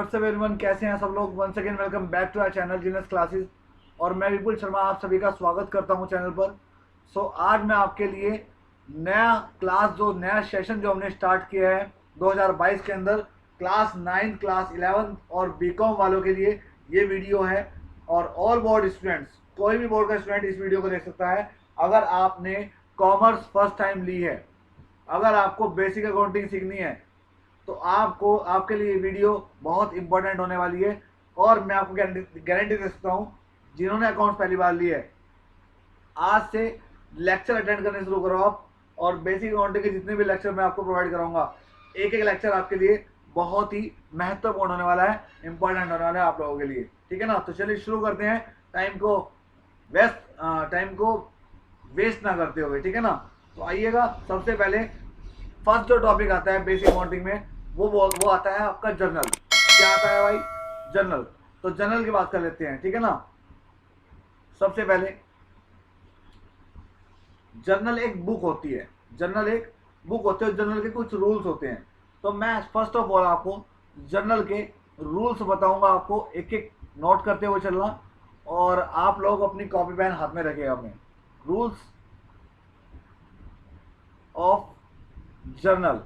WhatsApp everyone, कैसे हैं सब लोग। Once again welcome back to our channel genius classes. और मैं विपुल शर्मा आप सभी का स्वागत करता हूं चैनल पर। आज मैं आपके लिए नया नया सेशन जो हमने स्टार्ट किया है 2022 के अंदर, क्लास 9, क्लास 11 और बीकॉम वालों के लिए ये वीडियो है। और ऑल बोर्ड स्टूडेंट्स, कोई भी बोर्ड का स्टूडेंट इस वीडियो को देख सकता है। अगर आपने कॉमर्स फर्स्ट टाइम ली है, अगर आपको बेसिक अकाउंटिंग सीखनी है, तो आपको आपके लिए वीडियो बहुत इंपॉर्टेंट होने वाली है। और मैं आपको गारंटी दे सकता हूँ, जिन्होंने अकाउंट पहली बार लिए है, आज से लेक्चर अटेंड करने शुरू करो आप। और बेसिक अकाउंटिंग के जितने भी लेक्चर मैं आपको प्रोवाइड कराऊंगा, एक एक लेक्चर आपके लिए बहुत ही महत्वपूर्ण होने वाला है, इंपॉर्टेंट होने वाला है आप लोगों के लिए। ठीक है ना। तो चलिए शुरू करते हैं, टाइम को वेस्ट ना करते हुए। ठीक है ना। तो आइएगा, सबसे पहले फर्स्ट जो टॉपिक आता है बेसिक अकाउंटिंग में, वो आता है आपका जर्नल। क्या आता है भाई? जर्नल। तो जर्नल की बात कर लेते हैं। ठीक है ना। सबसे पहले जर्नल एक बुक होती है। जर्नल जर्नल के कुछ रूल्स होते हैं। तो मैं फर्स्ट ऑफ ऑल आपको जर्नल के रूल्स बताऊंगा, आपको एक एक नोट करते हुए चलना। और आप लोग अपनी कॉपी पेन हाथ में रखिएगा अपने। Rules of journal.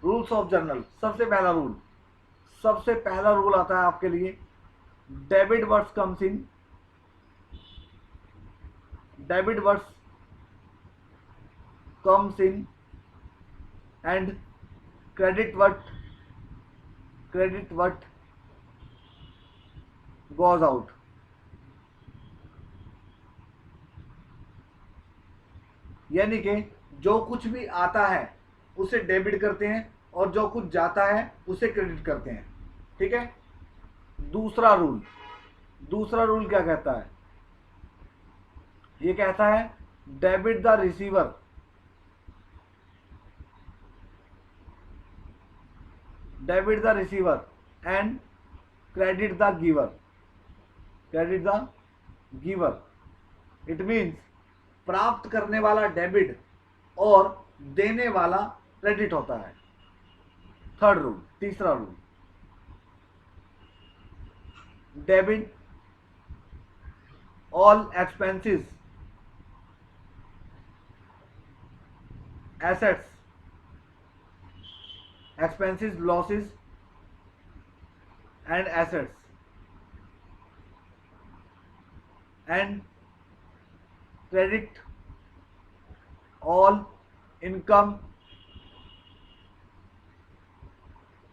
Rules of journal. सबसे पहला रूल आता है आपके लिए, debit words comes in and credit word goes out. यानी कि जो कुछ भी आता है उसे डेबिट करते हैं, और जो कुछ जाता है उसे क्रेडिट करते हैं। ठीक है। दूसरा रूल क्या कहता है? ये कहता है debit the receiver and credit the giver. It means प्राप्त करने वाला डेबिट और देने वाला क्रेडिट होता है। तीसरा rule, debit all expenses, losses and assets, and credit all income,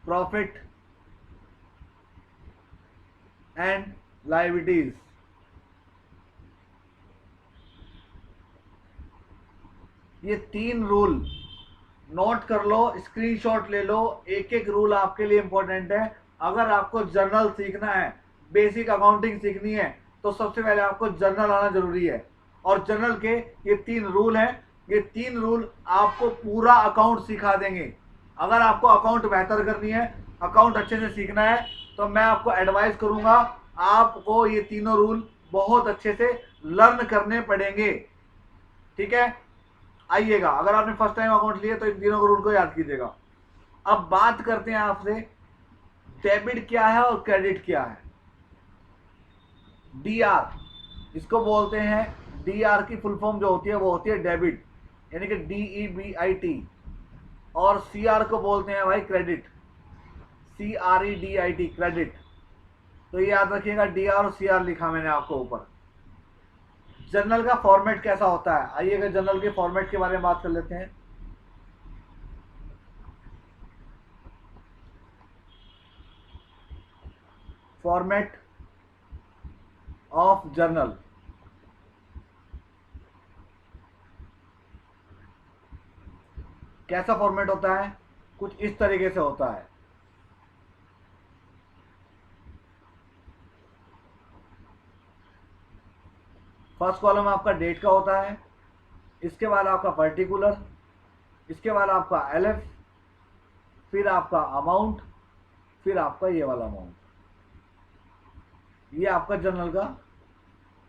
profit and liabilities. ये 3 रूल नोट कर लो, स्क्रीनशॉट ले लो। एक एक रूल आपके लिए इंपॉर्टेंट है। अगर आपको जर्नल सीखना है, बेसिक अकाउंटिंग सीखनी है, तो सबसे पहले आपको जर्नल आना जरूरी है। और जर्नल के ये 3 रूल हैं। ये 3 रूल आपको पूरा अकाउंट सिखा देंगे। अगर आपको अकाउंट बेहतर करनी है, अकाउंट अच्छे से सीखना है, तो मैं आपको एडवाइस करूंगा, आपको ये तीनों रूल बहुत अच्छे से लर्न करने पड़ेंगे। ठीक है। आइएगा, अगर आपने फर्स्ट टाइम अकाउंट लिया तो इन तीनों रूल को याद कीजिएगा। अब बात करते हैं आपसे, डेबिट क्या है और क्रेडिट क्या है। डीआर, इसको बोलते हैं, डीआर की फुल फॉर्म जो होती है वो होती है डेबिट, यानी कि DEBIT। और सीआर को बोलते हैं भाई क्रेडिट, CREDIT, क्रेडिट। तो ये याद रखिएगा, डीआर और सीआर लिखा मैंने आपको ऊपर। जर्नल का फॉर्मेट कैसा होता है? आइएगा जर्नल के फॉर्मेट के बारे में बात कर लेते हैं। Format of journal. कैसा फॉर्मेट होता है? कुछ इस तरीके से होता है। फर्स्ट कॉलम आपका डेट का होता है, इसके बाद आपका पर्टिकुलर, इसके बाद आपका LF, फिर आपका अमाउंट, फिर आपका ये वाला अमाउंट। ये आपका जर्नल का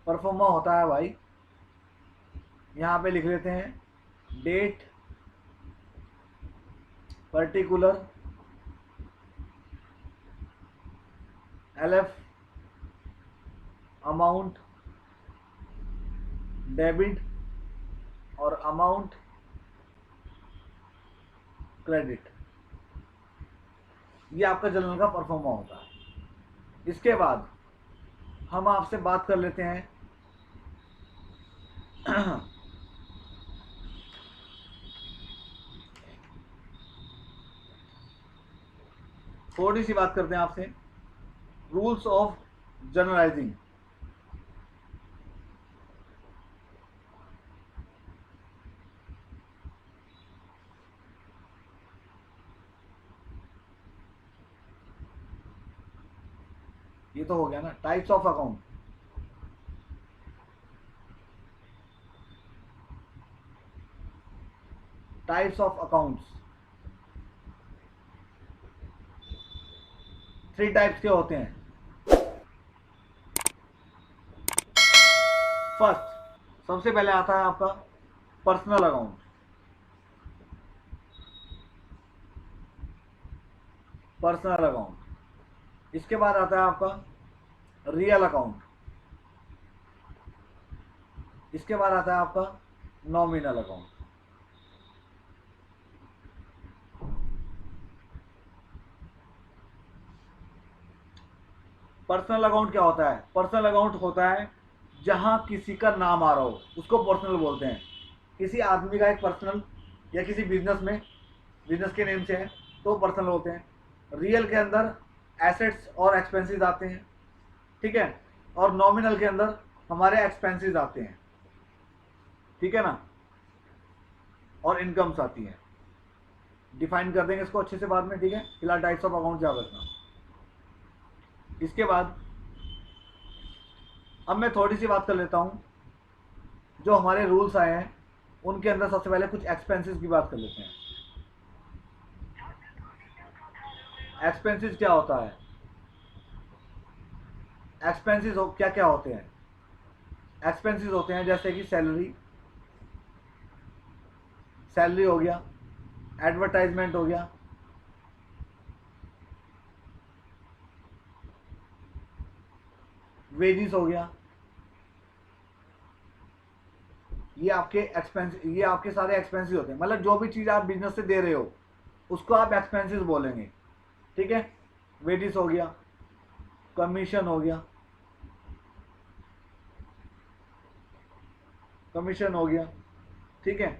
परफॉर्मा होता है भाई। यहाँ पे लिख लेते हैं date, particular LF amount debit और अमाउंट क्रेडिट, ये आपका जर्नल का परफॉर्मा होता है। इसके बाद हम आपसे बात कर लेते हैं थोड़ी सी बात करते हैं आपसे रूल्स ऑफ जर्नलाइजिंग। ये तो हो गया ना, types of account. Types of accounts, 3 types के होते हैं। फर्स्ट, सबसे पहले आता है आपका पर्सनल अकाउंट। Personal account. इसके बाद आता है आपका रियल अकाउंट। इसके बाद आता है आपका नॉमिनल अकाउंट। पर्सनल अकाउंट क्या होता है? पर्सनल अकाउंट होता है जहां किसी का नाम आ रहा हो, उसको पर्सनल बोलते हैं। किसी आदमी का एक पर्सनल, या किसी बिजनेस में, बिजनेस के नेम से है तो पर्सनल होते हैं। रियल के अंदर एसेट्स और एक्सपेंसेस आते हैं, ठीक है, और नॉमिनल के अंदर हमारे एक्सपेंसेस आते हैं, ठीक है ना, और इनकम्स आती हैं। डिफाइन कर देंगे इसको अच्छे से बाद में, ठीक है। फिलहाल टाइप्स ऑफ अकाउंट याद रखना। इसके बाद अब मैं थोड़ी सी बात कर लेता हूँ जो हमारे रूल्स आए हैं उनके अंदर। सबसे पहले कुछ एक्सपेंसेस की बात कर लेते हैं। एक्सपेंसेस क्या होता है? एक्सपेंसेस क्या क्या होते हैं? एक्सपेंसेस होते हैं जैसे कि सैलरी, सैलरी हो गया, एडवर्टाइजमेंट हो गया, वेजेस हो गया। ये आपके एक्सपेंस, ये आपके सारे एक्सपेंसेस होते हैं। मतलब जो भी चीज़ आप बिजनेस से दे रहे हो उसको आप एक्सपेंसेस बोलेंगे, ठीक है। वेजेस हो गया, कमीशन हो गया, कमीशन हो गया, ठीक है,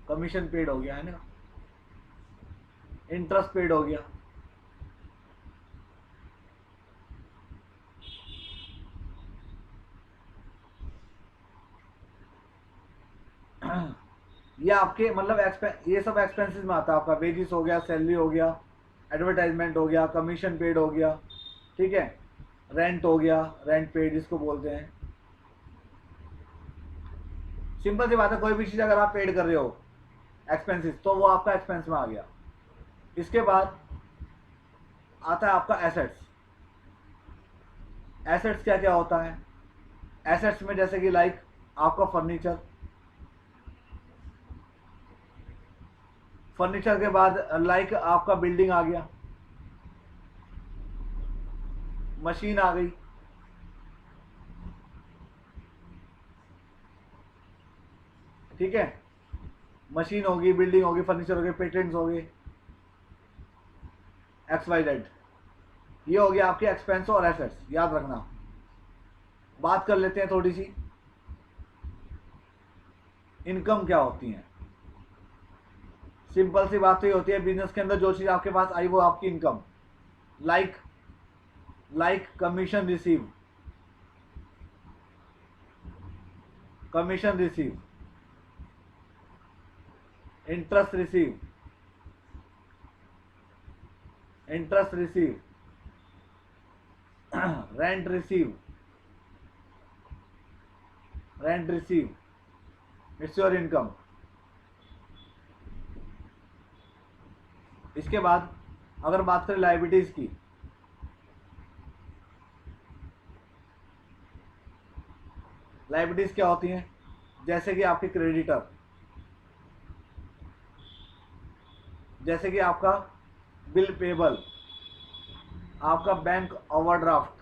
कमीशन पेड हो गया, है ना, इंटरेस्ट पेड हो गया, ये आपके मतलब ये सब एक्सपेंसेस में आता है। आपका वेजेस हो गया, सैलरी हो गया, एडवर्टाइजमेंट हो गया, कमीशन पेड हो गया, ठीक है, रेंट हो गया, रेंट पेड जिसको बोलते हैं। सिंपल सी बात है, कोई भी चीज़ अगर आप पेड कर रहे हो एक्सपेंसेस तो वो आपका एक्सपेंस में आ गया। इसके बाद आता है आपका एसेट्स। एसेट्स क्या क्या होता है? एसेट्स में जैसे कि लाइक आपका फर्नीचर, फर्नीचर के बाद लाइक आपका बिल्डिंग आ गया, मशीन आ गई, ठीक है, मशीन होगी, बिल्डिंग होगी, फर्नीचर हो गए, पेटेंट्स हो गए, XYZ। ये हो गया आपके एक्सपेंस और एसेट्स, याद रखना। बात कर लेते हैं थोड़ी सी इनकम क्या होती है। सिंपल सी बात तो ये होती है, बिजनेस के अंदर जो चीज़ आपके पास आई वो आपकी income. Like commission receive, commission receive, interest receive, interest receive, rent receive, rent receive, it's your income. इसके बाद अगर बात करें लायबिलिटीज की, लायबिलिटीज क्या होती हैं? जैसे कि आपके क्रेडिटर, जैसे कि आपका बिल पेबल, आपका बैंक ओवरड्राफ्ट,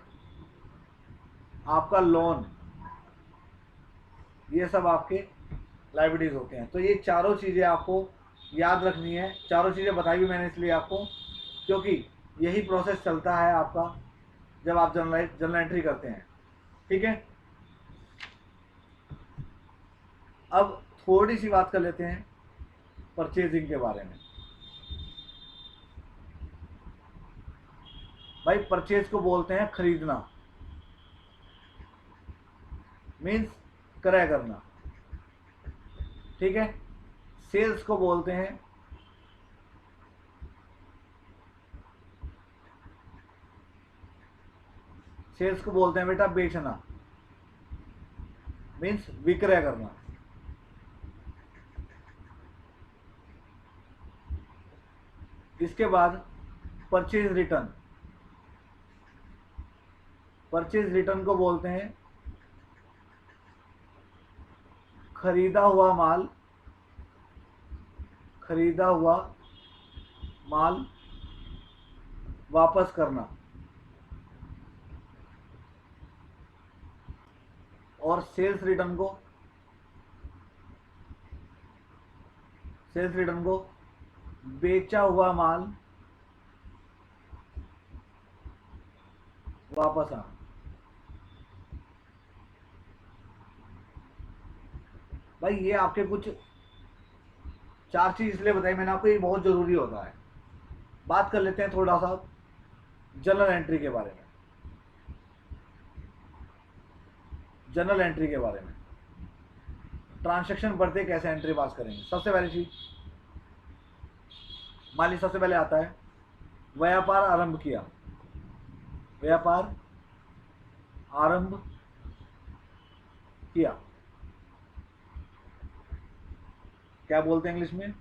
आपका लोन, ये सब आपके लाइबिलिटीज होते हैं। तो ये चारों चीज़ें आपको याद रखनी है। चारों चीज़ें बताई भी मैंने इसलिए आपको, क्योंकि यही प्रोसेस चलता है आपका जब आप जर्नल एंट्री करते हैं। ठीक है, अब थोड़ी सी बात कर लेते हैं परचेजिंग के बारे में। भाई परचेज को बोलते हैं खरीदना, मीन्स क्रय करना। ठीक है, सेल्स को बोलते हैं बेटा बेचना, मीन्स विक्रय करना। इसके बाद परचेज रिटर्न, को बोलते हैं खरीदा हुआ माल वापस करना। और सेल्स रिटर्न को बेचा हुआ माल वापस आना। भाई ये आपके कुछ 4 चीज इसलिए बताई मैंने आपको, ये बहुत जरूरी होता है। बात कर लेते हैं थोड़ा सा जर्नल एंट्री के बारे में। ट्रांजैक्शन बढ़ते कैसे एंट्री पास करेंगे। सबसे पहली चीज, मान लीजिए सबसे पहले आता है व्यापार आरंभ किया। क्या बोलते हैं इंग्लिश में?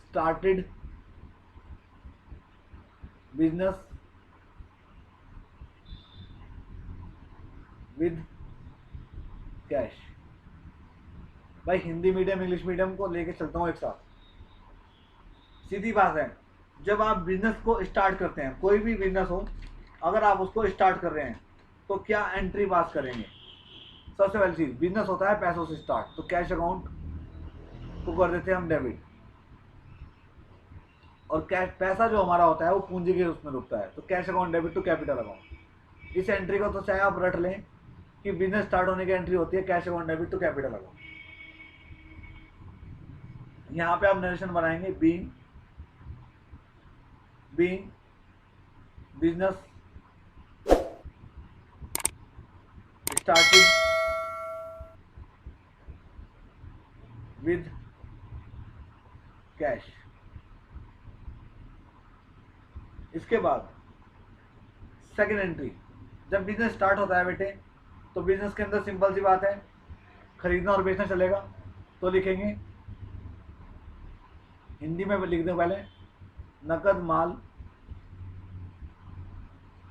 Started business with cash. भाई हिंदी मीडियम इंग्लिश मीडियम को लेके चलता हूँ एक साथ। सीधी बात है, जब आप बिजनेस को स्टार्ट करते हैं, कोई भी बिजनेस हो, अगर आप उसको स्टार्ट कर रहे हैं तो क्या एंट्री पास करेंगे? सबसे पहली चीज, बिजनेस होता है पैसों से स्टार्ट, तो कैश अकाउंट को कर देते हैं हम डेबिट। और कैश पैसा जो हमारा होता है वो पूंजी के उसमें रुकता है, तो cash account debit to capital account. इस एंट्री को तो चाहे आप रट लें कि बिजनेस स्टार्ट होने की एंट्री होती है cash account debit to capital account. यहाँ पे आप नरेशन बनाएंगे being business started with cash. इसके बाद सेकेंड एंट्री, जब बिजनेस स्टार्ट होता है बेटे, तो बिजनेस के अंदर सिंपल सी बात है, खरीदना और बेचना चलेगा। तो लिखेंगे, हिंदी में लिख दें पहले, नकद माल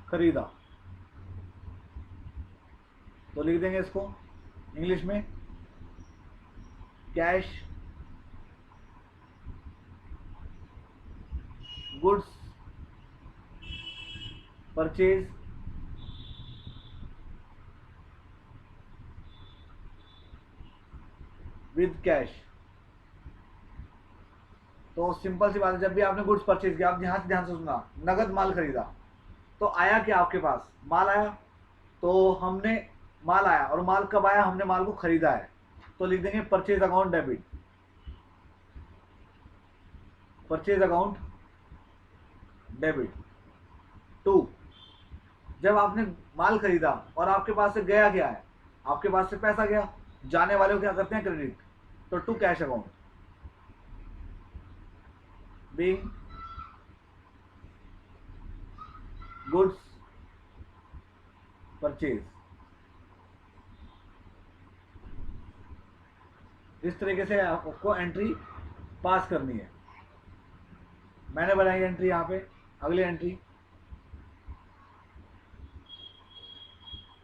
खरीदा। तो लिख देंगे इसको इंग्लिश में cash goods purchase with cash. तो सिंपल सी बात है, जब भी आपने गुड्स परचेज किया, आप ध्यान से सुनना, नगद माल खरीदा, तो आया क्या आपके पास? माल आया। तो हमने माल आया, और माल कब आया? हमने माल को खरीदा है, तो लिख देंगे परचेज अकाउंट डेबिट। टू, जब आपने माल खरीदा और आपके पास से गया क्या है? आपके पास से पैसा गया, जाने वाले को क्या करते हैं? क्रेडिट। तो to cash account being goods purchase. इस तरीके से आपको एंट्री पास करनी है। मैंने बनाई एंट्री यहाँ पे। अगली एंट्री,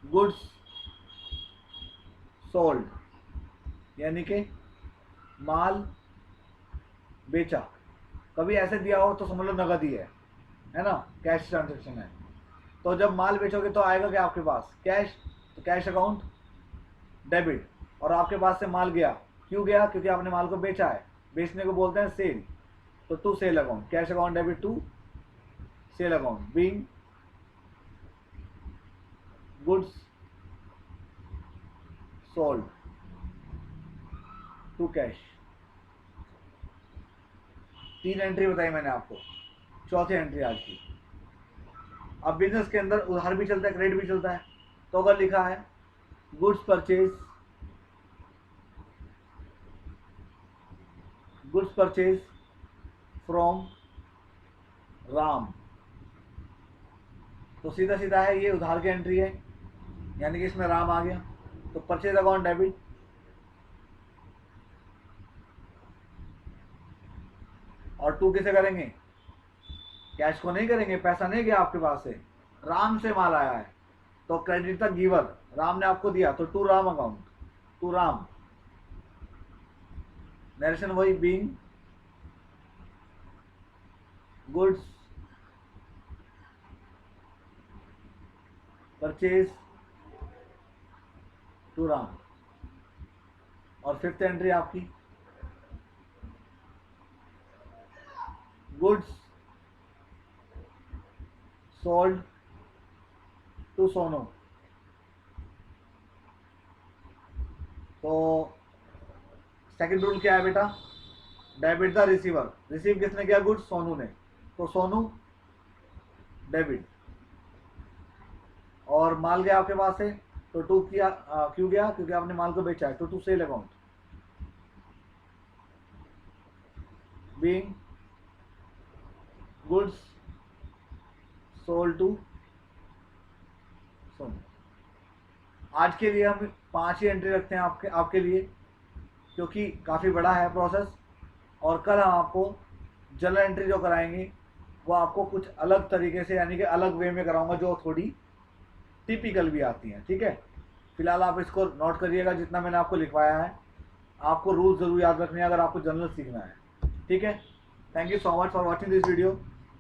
गुड्स सोल्ड, यानी कि माल बेचा। कभी ऐसे दिया हो तो समझ लो नगद ही है ना, कैश ट्रांजेक्शन है। तो जब माल बेचोगे तो आएगा क्या आपके पास, कैश, तो कैश अकाउंट डेबिट। और आपके पास से माल गया, क्यों गया, क्योंकि आपने माल को बेचा है, बेचने को बोलते हैं सेल। तो to sale account, cash account debit to sale account, being goods sold to cash. 3 entry बताई मैंने आपको, चौथी एंट्री आज की। अब बिजनेस के अंदर उधार भी चलता है, क्रेडिट भी चलता है। तो अगर लिखा है गुड्स परचेज फ्रॉम राम, तो सीधा सीधा है ये उधार की एंट्री है, यानी कि इसमें राम आ गया। तो परचेज अकाउंट डेबिट, और टू किसे करेंगे, कैश को नहीं करेंगे, पैसा नहीं गया आपके पास से, राम से माल आया है तो क्रेडिट तक गिवर, राम ने आपको दिया तो to Ram account, to Ram. Narration वही, being goods purchase to Ram. और फिफ्थ एंट्री आपकी गुड्स सोल्ड टू सोनू। तो सेकंड रूल क्या है बेटा, डेबिट द रिसीवर, रिसीव किसने किया, गुड्स, सोनू ने, तो सोनू डेबिट। और माल गया आपके पास से तो टू किया, क्यों गया, क्योंकि आपने माल को बेचा है, तो to sale account, being goods sold to Sonu. आज के लिए हम 5 ही एंट्री रखते हैं आपके लिए, क्योंकि काफ़ी बड़ा है प्रोसेस। और कल हम आपको जनरल एंट्री जो कराएंगे वो आपको कुछ अलग तरीके से, यानी कि अलग वे में कराऊंगा, जो थोड़ी टिपिकल भी आती हैं, ठीक है। फिलहाल आप इसको नोट करिएगा, जितना मैंने आपको लिखवाया है। आपको रूल ज़रूर याद रखने हैं अगर आपको जनरल सीखना है, ठीक है। Thank you so much for watching this video.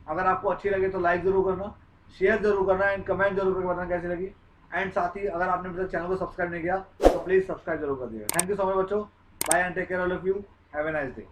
अगर आपको अच्छी लगे तो लाइक ज़रूर करना, शेयर ज़रूर करना एंड कमेंट जरूर करके बताना कैसी लगी। एंड साथ ही अगर आपने अभी तक चैनल को सब्सक्राइब नहीं किया तो प्लीज़ सब्सक्राइब जरूर कर दिएगा। थैंक यू सो मच बच्चों, bye and take care all of you, have a nice day.